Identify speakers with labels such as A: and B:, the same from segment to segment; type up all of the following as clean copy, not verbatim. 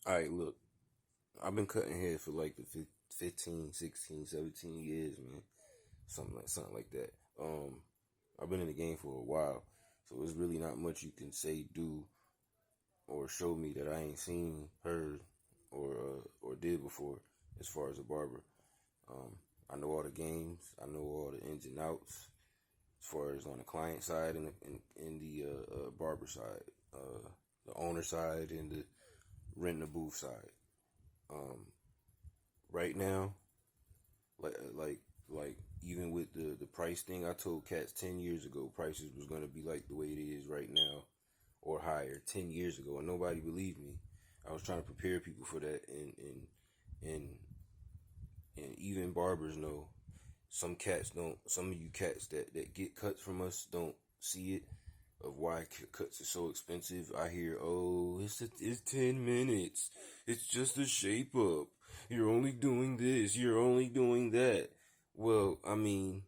A: All right, look, I've been cutting hair for like the 15, 16, 17 years, man. Something like that. I've been in the game for a while, so there's really not much you can say, do, or show me that I ain't seen, heard, or did before as far as a barber. Um, I know all the games. I know all the ins and outs as far as on the client side and in the barber side, the owner side, and the renting the booth side. Um, right now, like even with the price thing, I told cats 10 years ago prices was gonna be like the way it is right now or higher 10 years ago, and nobody believed me. I was trying to prepare people for that, and and even barbers know some cats don't. Some of you cats that get cuts from us don't see it of why cuts are so expensive. I hear, oh, it's 10 minutes. It's just a shape up. You're only doing this. You're only doing that. Well, I mean,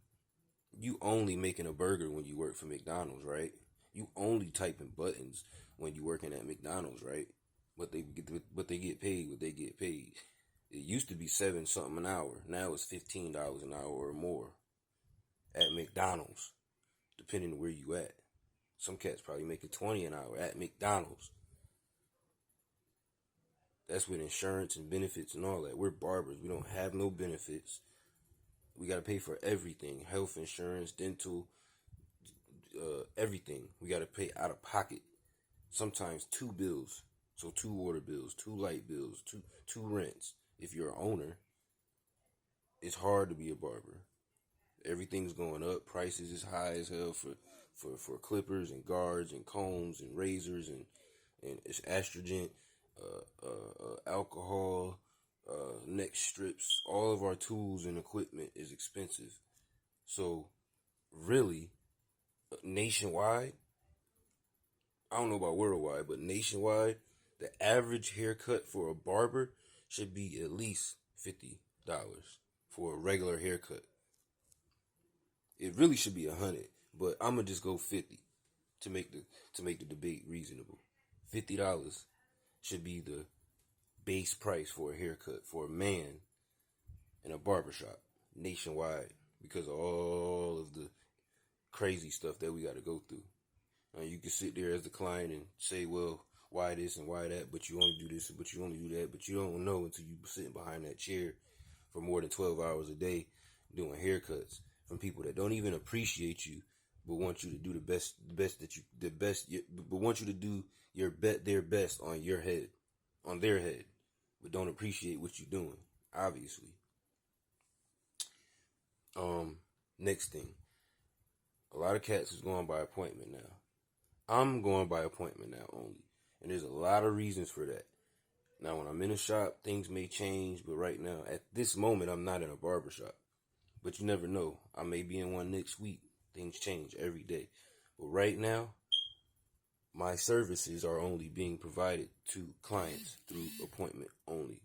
A: you only making a burger when you work for McDonald's, right? You only typing buttons when you working at McDonald's, right? But they get paid what they get paid. It used to be seven something an hour. Now it's $15 an hour or more at McDonald's, depending on where you at. Some cats probably making 20 an hour at McDonald's. That's with insurance and benefits and all that. We're barbers. We don't have no benefits. We got to pay for everything: health insurance, dental, everything. We got to pay out of pocket. Sometimes two bills. So two water bills, two light bills, two rents. If you're an owner, it's hard to be a barber. Everything's going up. Prices is high as hell for clippers and guards and combs and razors and it's astringent, alcohol, neck strips. All of our tools and equipment is expensive. So really, nationwide, I don't know about worldwide, but nationwide, the average haircut for a barber should be at least $50 for a regular haircut. It really should be 100, but I'm gonna just go 50 to make the debate reasonable. $50 should be the base price for a haircut for a man in a barbershop nationwide because of all of the crazy stuff that we got to go through. You can sit there as the client and say, well, why this and why that, but you only do this, but you only do that, but you don't know until you sitting behind that chair for more than 12 hours a day doing haircuts from people that don't even appreciate you, but want you to do but want you to do their best on your head, on their head, but don't appreciate what you're doing, obviously. Next thing, a lot of cats is going by appointment now. I'm going by appointment now only. And there's a lot of reasons for that. Now, when I'm in a shop, things may change, but right now, at this moment, I'm not in a barber shop. But you never know. I may be in one next week. Things change every day. But right now, my services are only being provided to clients through appointment only.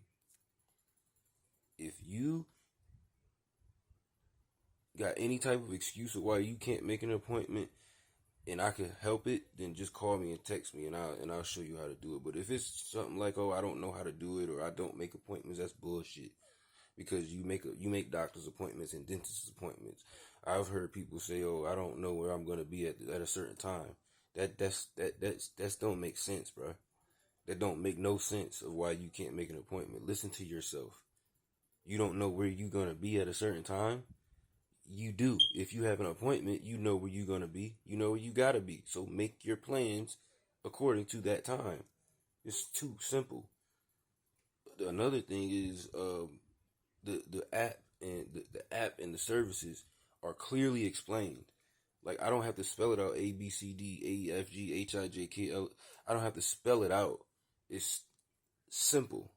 A: If you got any type of excuse of why you can't make an appointment, and I can help it, then just call me and text me, and I'll show you how to do it. But if it's something like, oh, I don't know how to do it, or I don't make appointments, that's bullshit. Because you make doctor's appointments and dentist appointments. I've heard people say, oh, I don't know where I'm gonna be at a certain time. That's don't make sense, bro. That don't make no sense of why you can't make an appointment. Listen to yourself. You don't know where you gonna be at a certain time. You do. If you have an appointment, you know where you're going to be. You know where you got to be. So make your plans according to that time. It's too simple. Another thing is the app and the app and the services are clearly explained. Like, I don't have to spell it out A B C D A F G H I J K L. I don't have to spell it out. It's simple.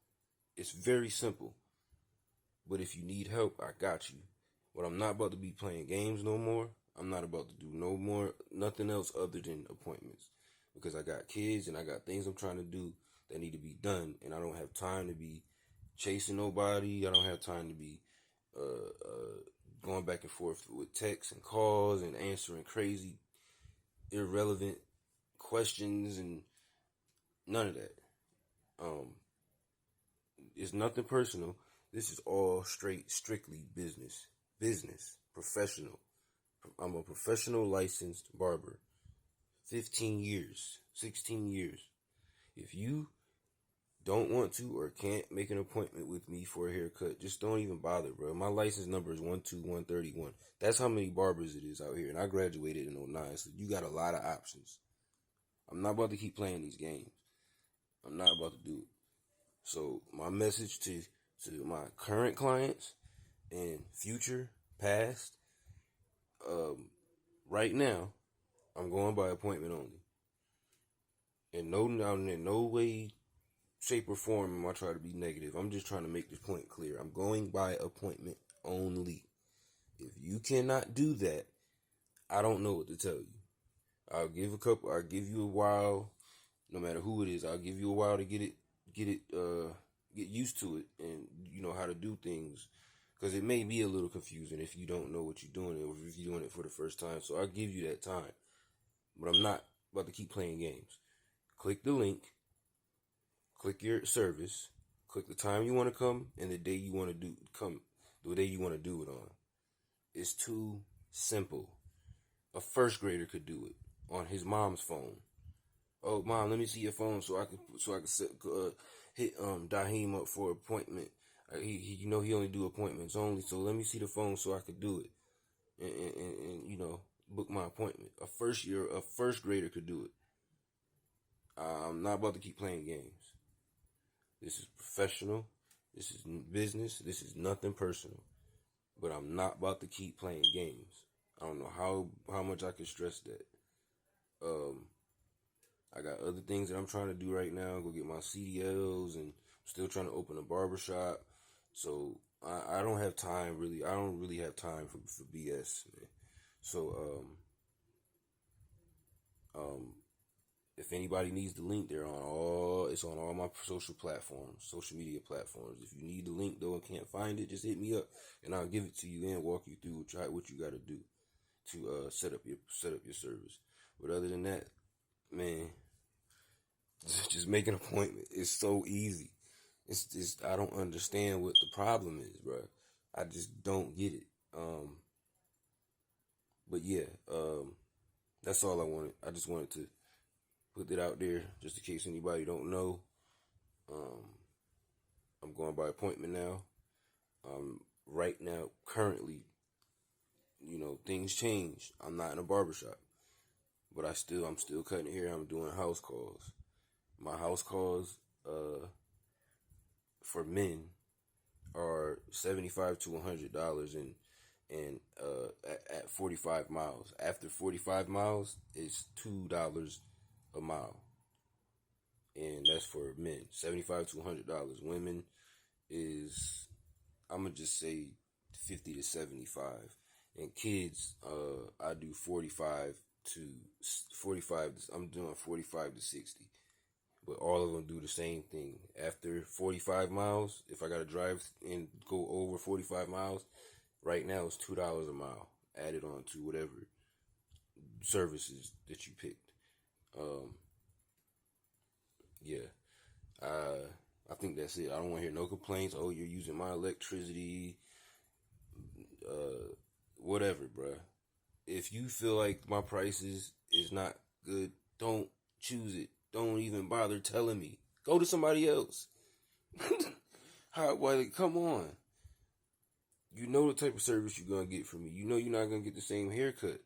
A: It's very simple. But if you need help, I got you. But I'm not about to be playing games no more. I'm not about to do nothing else other than appointments. Because I got kids and I got things I'm trying to do that need to be done. And I don't have time to be chasing nobody. I don't have time to be going back and forth with texts and calls and answering crazy, irrelevant questions and none of that. It's nothing personal. This is all strictly business, professional. I'm a professional licensed barber. 15 years, 16 years. If you don't want to or can't make an appointment with me for a haircut, just don't even bother, bro. My license number is 12131. That's how many barbers it is out here. And I graduated in '09, so you got a lot of options. I'm not about to keep playing these games. I'm not about to do it. So my message to my current clients and future, past, right now, I'm going by appointment only. In no way, shape, or form am I trying to be negative. I'm just trying to make this point clear. I'm going by appointment only. If you cannot do that, I don't know what to tell you. I'll give you a while, no matter who it is. I'll give you a while to get used to it, and you know how to do things, because it may be a little confusing if you don't know what you're doing, or if you're doing it for the first time. So I'll give you that time, but I'm not about to keep playing games. Click the link, click your service, click the time you want to come, and the day you want to do it on. It's too simple. A first grader could do it on his mom's phone. Oh, mom, let me see your phone so I can hit Daheem up for an appointment. He he only do appointments only, so let me see the phone so I could do it, and book my appointment. A first grader could do it. I'm not about to keep playing games. This is professional. This is business. This is nothing personal. But I'm not about to keep playing games. I don't know how much I can stress that. I got other things that I'm trying to do right now. Go get my CDLs, and I'm still trying to open a barbershop. So I don't have time really. I don't really have time for BS, man. So if anybody needs the link, it's on all my social media platforms. If you need the link though and can't find it, just hit me up and I'll give it to you and walk you through what you got to do to set up your service. But other than that, man, just make an appointment. It's so easy. It's just I don't understand what the problem is, bro. I just don't get it. But yeah, that's all I wanted. I just wanted to put it out there just in case anybody don't know. I'm going by appointment now. Right now, currently, things change. I'm not in a barbershop, but I'm still cutting hair. I'm doing house calls. My house calls for men are $75 to $100, and at 45 miles. After 45 miles, it's $2 a mile, and that's for men. $75 to $100. Women is, I'm gonna just say, 50 to 75, and kids, I do 45 to 45. I'm doing 45 to 60, but all of them do the same thing. After 45 miles, if I gotta drive and go over 45 miles, right now it's $2 a mile added on to whatever services that you picked. Yeah, I think that's it. I don't want to hear no complaints. Oh, you're using my electricity, whatever, bruh. If you feel like my prices is not good, don't choose it. Don't even bother telling me. Go to somebody else. Come on. You know the type of service you're gonna get from me. You know you're not gonna get the same haircut.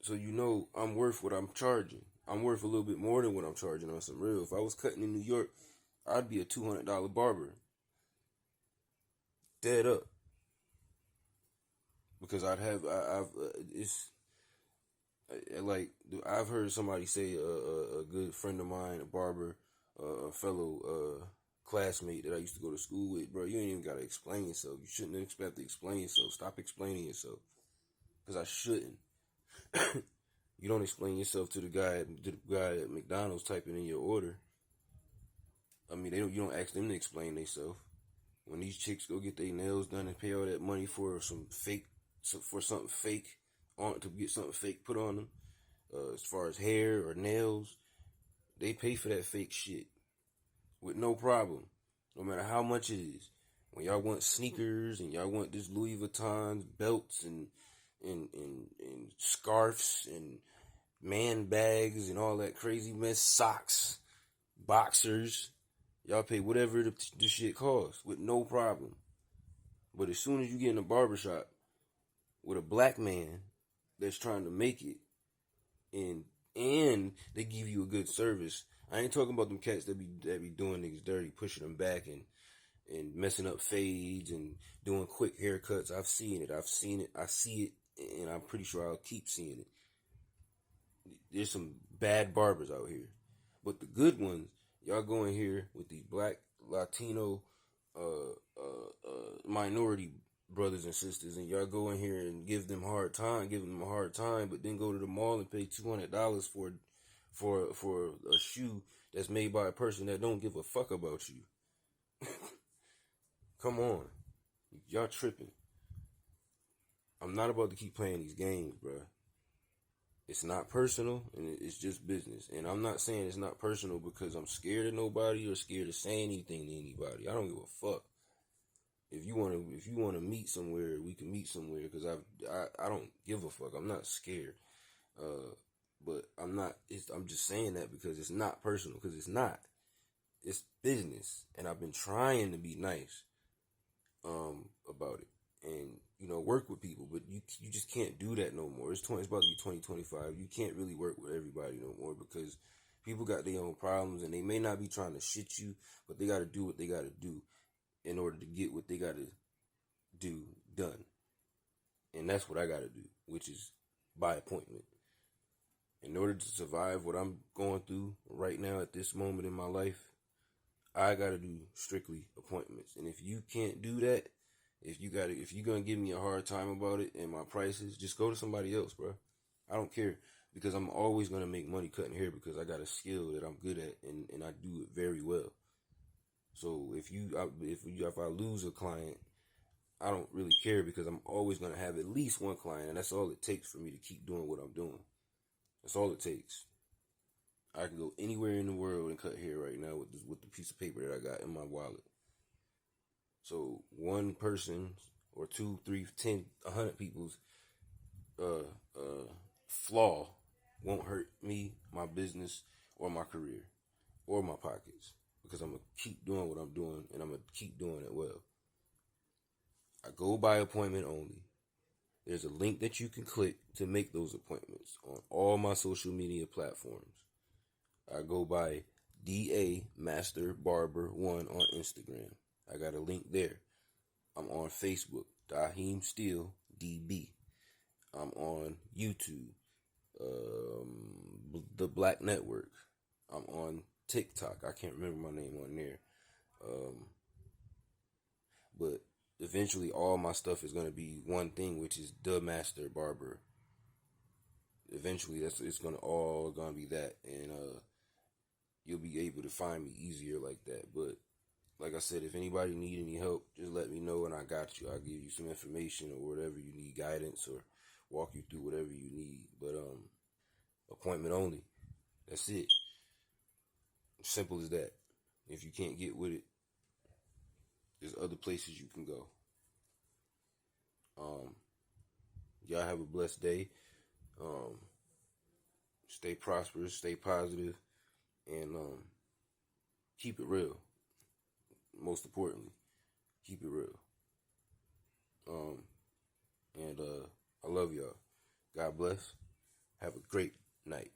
A: So you know I'm worth what I'm charging. I'm worth a little bit more than what I'm charging on some real. If I was cutting in New York, I'd be a $200 barber. Dead up. Because I've heard somebody say, a good friend of mine, a barber, a fellow classmate that I used to go to school with, bro, you ain't even gotta explain yourself. You shouldn't expect to explain yourself. Stop explaining yourself. Because I shouldn't. You don't explain yourself to the guy at McDonald's typing in your order. I mean, you don't ask them to explain themselves. When these chicks go get their nails done and pay all that money for something fake to get something fake put on them, as far as hair or nails, they pay for that fake shit with no problem. No matter how much it is. When y'all want sneakers and y'all want this Louis Vuitton belts and scarves and man bags and all that crazy mess, socks, boxers, y'all pay whatever the shit costs with no problem. But as soon as you get in a barbershop with a black man that's trying to make it and they give you a good service, I ain't talking about them cats that be doing niggas dirty, pushing them back and messing up fades and doing quick haircuts. I've seen it. I see it, and I'm pretty sure I'll keep seeing it. There's some bad barbers out here, but the good ones, y'all go in here with these black, Latino, minority brothers and sisters, and y'all go in here and give them a hard time, but then go to the mall and pay $200 for a shoe that's made by a person that don't give a fuck about you. Come on, y'all tripping. I'm not about to keep playing these games, bruh. It's not personal, and it's just business. And I'm not saying it's not personal because I'm scared of nobody or scared of saying anything to anybody. I don't give a fuck. If you wanna meet somewhere, we can meet somewhere. Because I don't give a fuck. I'm not scared. But I'm not. I'm just saying that because it's not personal. Because it's not. It's business, and I've been trying to be nice about it, and work with people, but you just can't do that no more. It's about to be 2025. You can't really work with everybody no more because people got their own problems, and they may not be trying to shit you, but they got to do what they got to do in order to get what they got to do done, and that's what I got to do, which is by appointment. In order to survive what I'm going through right now at this moment in my life, I got to do strictly appointments, and if you can't do that, if you're gonna give me a hard time about it and my prices, just go to somebody else, bro. I don't care because I'm always gonna make money cutting hair because I got a skill that I'm good at and I do it very well. So if I lose a client, I don't really care because I'm always gonna have at least one client, and that's all it takes for me to keep doing what I'm doing. That's all it takes. I can go anywhere in the world and cut hair right now with the piece of paper that I got in my wallet. So one person or 2, 3, 10, 100 people's flaw won't hurt me, my business, or my career, or my pockets, because I'm gonna keep doing what I'm doing, and I'm gonna keep doing it well. I go by appointment only. There's a link that you can click to make those appointments on all my social media platforms. I go by DA Master Barber 1 on Instagram. I got a link there. I'm on Facebook, Daheem Steele DB. I'm on YouTube, the Black Network. I'm on TikTok. I can't remember my name on there. But eventually all my stuff is going to be one thing, which is the Master Barber. Eventually it's going to all going to be that, and you'll be able to find me easier like that. But like I said, if anybody need any help, just let me know and I got you. I'll give you some information or whatever you need, guidance, or walk you through whatever you need. But appointment only. That's it. Simple as that. If you can't get with it, there's other places you can go. Y'all have a blessed day. Stay prosperous, stay positive, and keep it real. Most importantly, keep it real. And I love y'all. God bless. Have a great night.